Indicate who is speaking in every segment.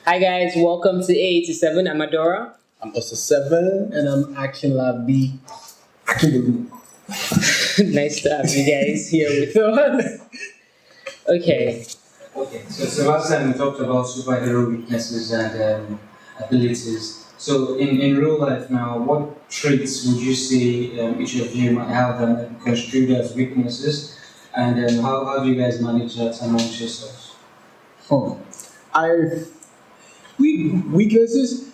Speaker 1: Hi guys, welcome to A87. I'm Adaora.
Speaker 2: I'm Osa Seven.
Speaker 3: And I'm Akinlabi Akinbulumo.
Speaker 1: Nice to have you guys here with us. Okay.
Speaker 4: So last time we talked about superhero weaknesses and abilities. So in real life now, what traits would you say each of you might have construed as weaknesses, and how do you guys manage that amongst yourselves?
Speaker 3: Weaknesses.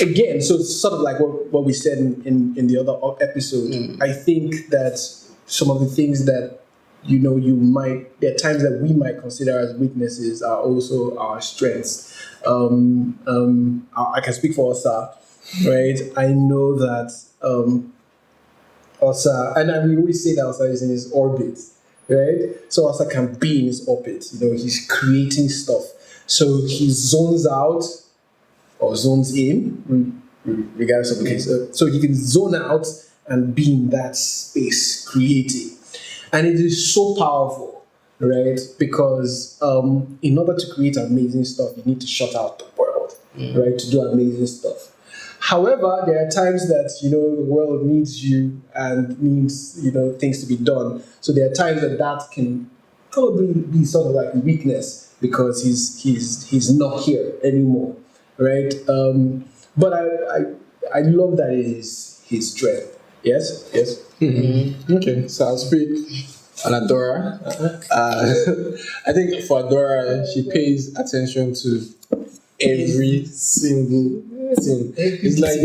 Speaker 3: Again, so it's sort of like what we said in the other episode. I think that some of the things that there are times that we might consider as weaknesses are also our strengths. I can speak for Osa, right? I know that Osa, and we always say that Osa is in his orbit, right? So Osa can be in his orbit. He's creating stuff. So he zones out or zones in, regardless of the case. So he can zone out and be in that space creating. And it is so powerful, right? Because in order to create amazing stuff, you need to shut out the world, right? To do amazing stuff. However, there are times that, the world needs you and needs, things to be done. So there are times that can probably be sort of like a weakness because he's not here anymore, right? But I love that it is his strength. Yes.
Speaker 2: Mm-hmm. Okay, so I'll speak on Adora. I think for Adora, she pays attention to every single thing. It's like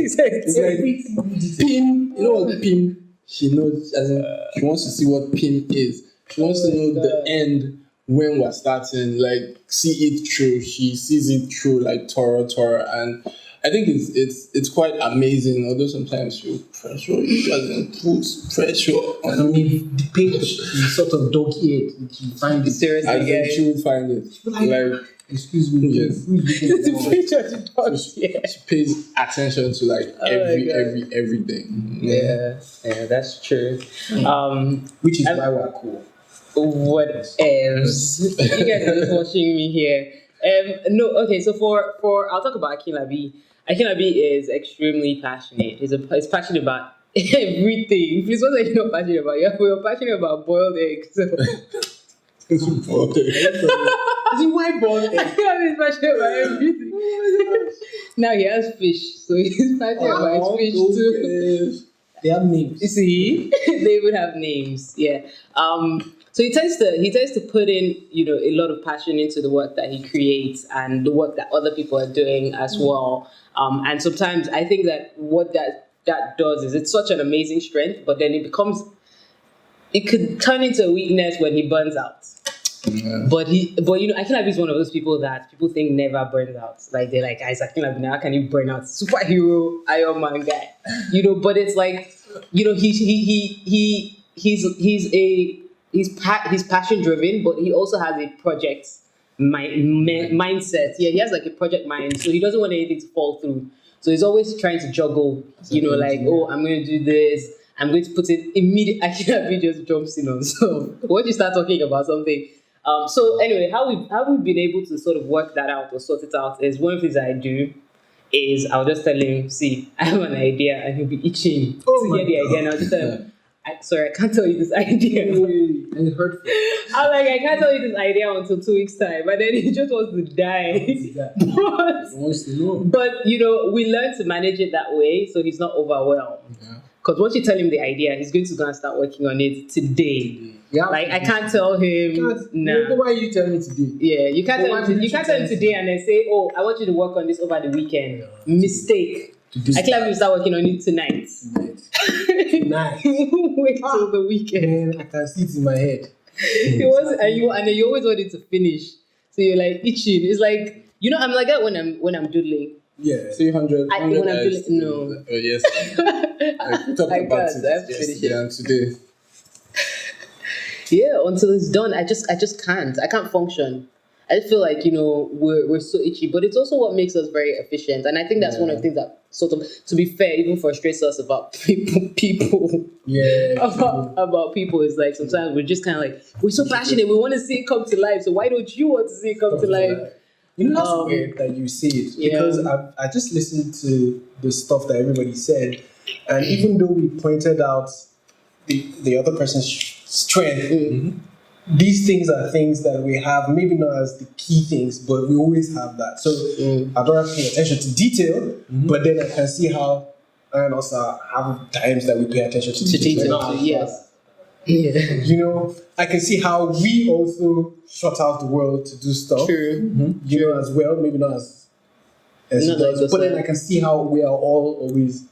Speaker 2: PIN. You know what PIN? She knows. As in, she wants to see what PIN is. She wants to know the end when we're starting. Like see it through. She sees it through like Torah, and I think it's quite amazing. Although sometimes she doesn't put pressure on
Speaker 3: me. The page is sort of dog-eared. She find it.
Speaker 1: Seriously, guys.
Speaker 2: She would find it. Like,
Speaker 3: excuse me.
Speaker 2: Yes. She pays attention to like everything.
Speaker 1: Yeah, that's true.
Speaker 3: Which is why we're cool.
Speaker 1: What else? You guys are just watching me here. No, okay. So for I'll talk about Akinlabi. Akinlabi is extremely passionate. He's passionate about everything. Please, what are you not passionate about? We're passionate about boiled eggs.
Speaker 2: It's boiled eggs.
Speaker 3: Is it white boiled eggs?
Speaker 1: He's passionate about everything. Now he has fish, so he's passionate about his fish too.
Speaker 3: They have names.
Speaker 1: You see, they would have names. Yeah. So he tends to put in, a lot of passion into the work that he creates and the work that other people are doing as well. And sometimes I think that what that does is it's such an amazing strength, but then it could turn into a weakness when he burns out. Yeah. But Akinlabi is one of those people that people think never burns out. Like they're like, Akinlabi, how can you burn out? Superhero, Iron Man guy, But it's like, he's passion driven, but he also has a project mindset. Yeah, he has like a project mind, so he doesn't want anything to fall through. So he's always trying to juggle. I'm going to do this. I'm going to put it immediately. Akinlabi just jumps in on. So once you start talking about something. So anyway, how we've been able to sort of work that out or sort it out is one of the things I do is I'll just tell him, see, I have an idea, and he'll be itching to get the idea, and I'll just tell him, sorry, I can't tell you this idea.
Speaker 3: And it hurt.
Speaker 1: I'm like, I can't tell you this idea until 2 weeks' time. But then he just wants to die. But we learn to manage it that way so he's not overwhelmed. Because once you tell him the idea, he's going to go and start working on it today. Yeah. Like I can't tell him.
Speaker 3: Nah. Why are you telling me today?
Speaker 1: Yeah, you can't tell him today and then say, "Oh, I want you to work on this over the weekend." Mistake. I claim you start working on it tonight.
Speaker 3: Nice.
Speaker 1: Wait till the weekend.
Speaker 3: Man, I can see it in my head.
Speaker 1: And then you always want it to finish, so you're like itching. It's like I'm like that when I'm doodling.
Speaker 2: Yeah, 300.
Speaker 1: When I'm doodling, no.
Speaker 2: Oh yes. We talked about it yesterday and today.
Speaker 1: Yeah, until it's done, I just can't. I can't function. I feel like, we're so itchy, but it's also what makes us very efficient. And I think that's one of the things that sort of, to be fair, even frustrates us about people.
Speaker 3: Yeah.
Speaker 1: About people is like sometimes we're just kind of like, we're so passionate, we want to see it come to life. So why don't you want to see it come to life?
Speaker 3: That's weird that you say it, because I just listened to the stuff that everybody said, and even though we pointed out the other person's strength, these things are things that we have, maybe not as the key things, but we always have that. So Adora pay attention to detail, but then I can see how I and Osa have times that we pay attention to detail.
Speaker 1: Yes.
Speaker 3: Yeah. I can see how we also shut out the world to do stuff.
Speaker 1: True.
Speaker 3: As well, maybe not as
Speaker 1: Not
Speaker 3: he does,
Speaker 1: like
Speaker 3: but then I can see how we are all always,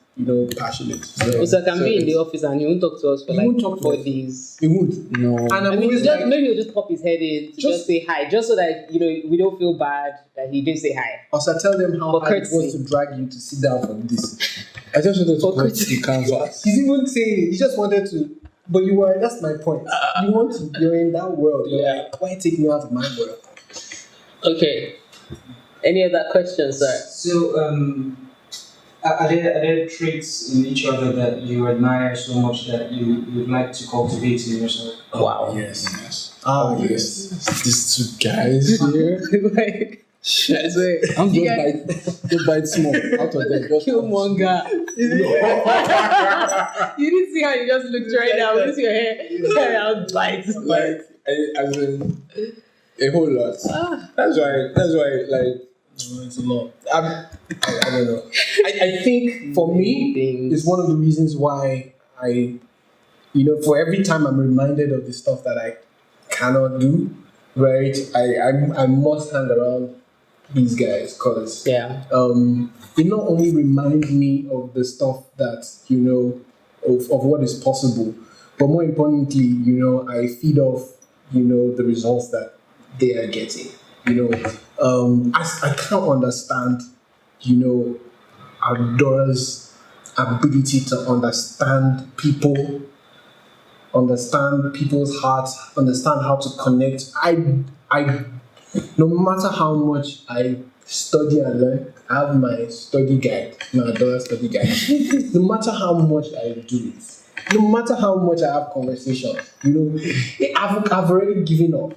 Speaker 3: passionate.
Speaker 1: Osa can be in the office and he won't talk to us for like 4 days.
Speaker 3: He would.
Speaker 2: No.
Speaker 3: And I'm
Speaker 1: I mean,
Speaker 3: always
Speaker 1: maybe he'll just pop his head in to just say hi, just so that we don't feel bad that he didn't say hi.
Speaker 3: Also, tell them how
Speaker 1: But
Speaker 3: hard it was
Speaker 1: courtesy.
Speaker 3: to drag you to sit down for this.
Speaker 2: I just wanted to
Speaker 1: For
Speaker 2: cut the canvas.
Speaker 3: He's even saying it. He just wanted to. But you were. That's my point. You're in that world. You're like, why take me out of my world?
Speaker 1: Okay. Any other questions, sir?
Speaker 4: So, are there traits in each other that you admire so much that you would like to cultivate in yourself?
Speaker 1: Wow.
Speaker 2: Yes.
Speaker 3: Yes.
Speaker 2: These two guys here.
Speaker 1: Like,
Speaker 2: Shit.
Speaker 1: wait,
Speaker 2: I'm
Speaker 1: you
Speaker 2: just bite small out of them. Just
Speaker 1: Killmonger. You didn't see how you just looked right now. With your hair out bite.
Speaker 2: as in a whole lot. That's why like
Speaker 3: It's a lot. I don't know. I think for me, it's one of the reasons why for every time I'm reminded of the stuff that I cannot do, right? I must hang around these guys because it not only reminds me of the stuff that of what is possible, but more importantly, I feed off the results that they are getting. I can't understand, Adora's ability to understand people, understand people's hearts, understand how to connect. I no matter how much I study and learn, I have my study guide, my Adora study guide. No matter how much I do it, no matter how much I have conversations, I've already given up.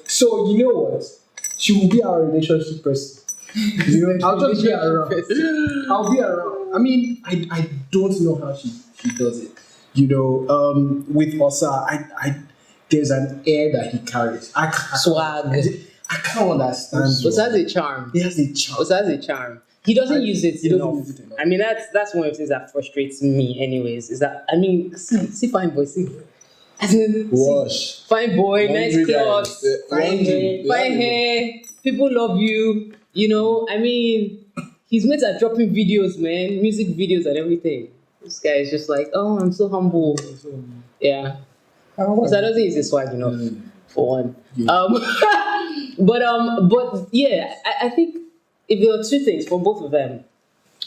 Speaker 3: So you know what? She will be our relationship person. I'll just be around. I'll be around. I mean, I don't know how she does it. With Osa, there's an air that he carries.
Speaker 1: Swag.
Speaker 3: I can't understand.
Speaker 1: Osa has a charm.
Speaker 3: He has a charm.
Speaker 1: Osa has a charm. He doesn't use it enough.
Speaker 3: Use it enough.
Speaker 1: I mean, that's one of the things that frustrates me anyways, is that, see fine boy, see.
Speaker 2: wash.
Speaker 1: Fine boy, nice
Speaker 2: Laundry
Speaker 1: clothes,
Speaker 2: guys.
Speaker 1: fine hair, people love you, I mean, his mates are dropping videos, man, music videos and everything. This guy is just like, oh, I'm so humble. Yeah. Because I don't think he's a swag enough, for one.
Speaker 3: Yeah.
Speaker 1: But yeah, I think if there are two things from both of them,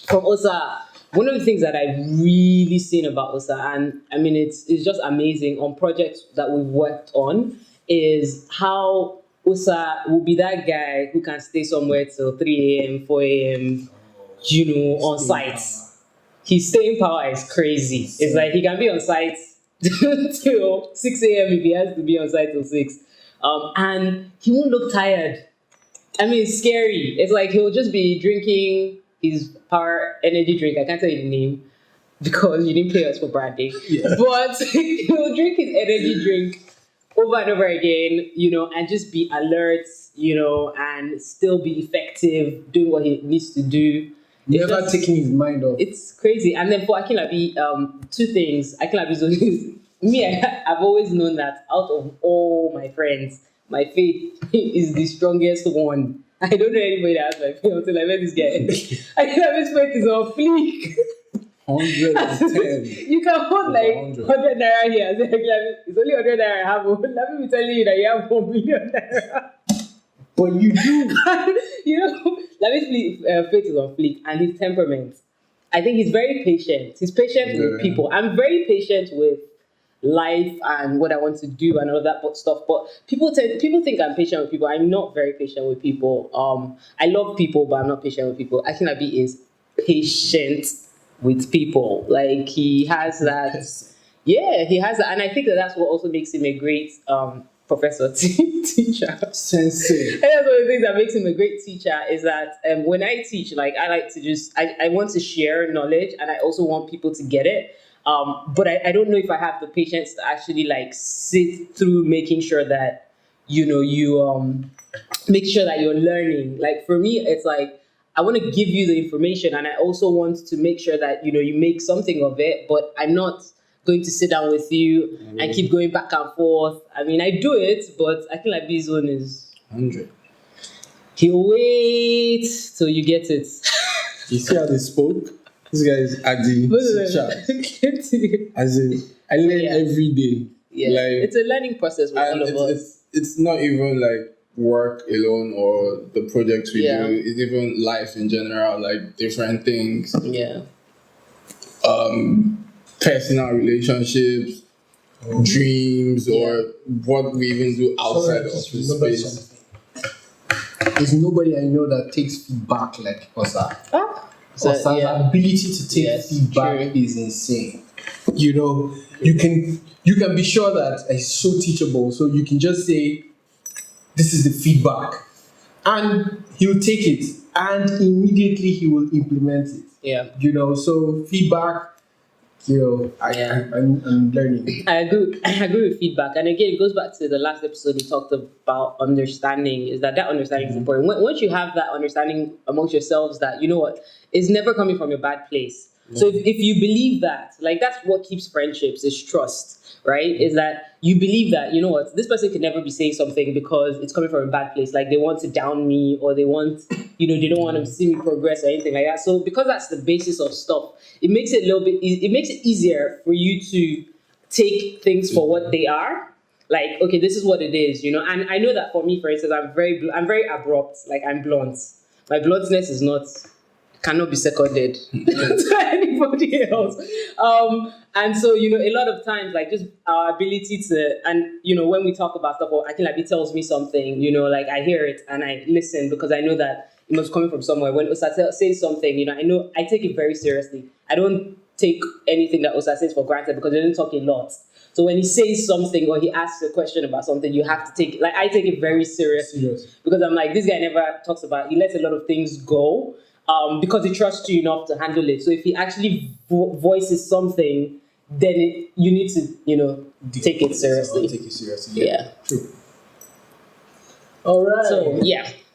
Speaker 1: from Osa, one of the things that I've really seen about Osa, and I mean it's just amazing on projects that we've worked on, is how Osa will be that guy who can stay somewhere till 3 a.m., 4 a.m., on site. His staying power is crazy. It's like he can be on site till 6 a.m. if he has to be on site till 6. And he won't look tired. I mean, it's scary. It's like he'll just be drinking his power energy drink. I can't tell you the name because you didn't pay us for branding. Yeah. But he'll drink his energy drink over and over again, and just be alert, and still be effective, doing what he needs to do.
Speaker 3: Never taking his mind off.
Speaker 1: It's crazy. And then for Akinlabi, two things. Akinlabi is always me. I've always known that out of all my friends, my faith is the strongest one. I don't know anybody that has my faith until I met this guy. Akinlabi's faith is on fleek.
Speaker 2: 110.
Speaker 1: You can hold like 100 naira here. It's only 100 naira I have. Let me tell you that you have 1 million naira.
Speaker 3: But you do.
Speaker 1: Lavi's faith is on fleek, and his temperament. I think he's very patient. He's patient with people. I'm very patient with life and what I want to do and all of that stuff. But people think I'm patient with people. I'm not very patient with people. I love people, but I'm not patient with people. Akinlabi is patient with people. Like, he has that. Yeah, he has that, and I think that's what also makes him a great professor, teacher.
Speaker 2: Sensei.
Speaker 1: And that's one of the things that makes him a great teacher is that when I teach, like, I like to I want to share knowledge, and I also want people to get it. But I don't know if I have the patience to actually like sit through making sure that you make sure that you're learning. Like, for me, it's like I want to give you the information, and I also want to make sure that you make something of it. But I'm not going to sit down with you and keep going back and forth. I mean, I do it, but I think like this one is
Speaker 2: 100.
Speaker 1: He'll wait till you get it.
Speaker 2: You see how they spoke? This guy is Adi. As in, I learn every day.
Speaker 1: Yeah,
Speaker 2: like,
Speaker 1: it's a learning process with all of us.
Speaker 2: It's not even like work alone or the projects we do. It's even life in general, like different things.
Speaker 1: Yeah.
Speaker 2: Personal relationships, dreams, or what we even do outside of office space.
Speaker 3: There's nobody I know that takes feedback like Osa. Osa's ability to take feedback is insane. You can be sure that it's so teachable. So you can just say, "This is the feedback," and he'll take it, and immediately he will implement it.
Speaker 1: Yeah.
Speaker 3: So feedback. I'm learning.
Speaker 1: I agree with feedback, and again, it goes back to the last episode we talked about understanding. Is that understanding is important. Once you have that understanding amongst yourselves, that it's never coming from a bad place. So if you believe that, like, that's what keeps friendships is trust, right? Is that you believe that this person can never be saying something because it's coming from a bad place, like they want to down me, or they want they don't want to see me progress or anything like that. So because that's the basis of stuff, it makes it it makes it easier for you to take things for what they are. Like, okay, this is what it is, And I know that for me, for instance, I'm very abrupt. Like, I'm blunt. My bluntness cannot be seconded to anybody else. And so, a lot of times, like, just our ability to, and, when we talk about stuff, or Akinlabi tells me something, like, I hear it and I listen because I know that it must come from somewhere. When Osa says something, I know I take it very seriously. I don't take anything that Osa says for granted because he doesn't talk a lot. So when he says something or he asks a question about something, you have to take it, like, I take it very seriously. Because I'm like, this guy never talks about, he lets a lot of things go. Because he trusts you enough to handle it. So if he actually voices something, then you need to, take it seriously.
Speaker 3: Take it seriously.
Speaker 1: Yeah.
Speaker 3: True. All right.
Speaker 1: So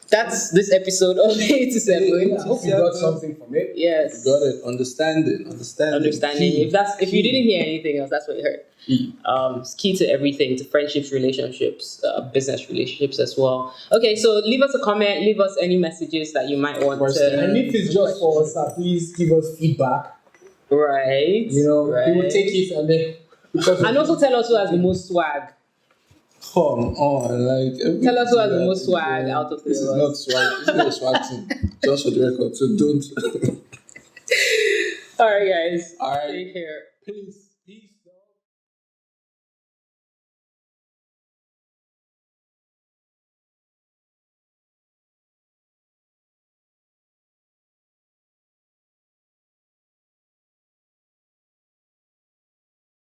Speaker 1: that's this episode of A87.
Speaker 3: I hope you got something from it.
Speaker 1: Yes.
Speaker 2: You got it. Understanding.
Speaker 1: If you didn't hear anything else, that's what you heard. It's key to everything, to friendships, relationships, business relationships as well. Okay, so leave us a comment, leave us any messages that you might want to.
Speaker 3: And if it's just for us, please give us feedback.
Speaker 1: Right.
Speaker 3: We will take it and then.
Speaker 1: And also tell us who has the most swag.
Speaker 2: Come on, like,
Speaker 1: tell us who has the most swag out of
Speaker 2: this. This is not swag. This is not a swag thing. Just for the record. So don't.
Speaker 1: All right, guys.
Speaker 2: All right.
Speaker 1: Take care.
Speaker 2: Peace.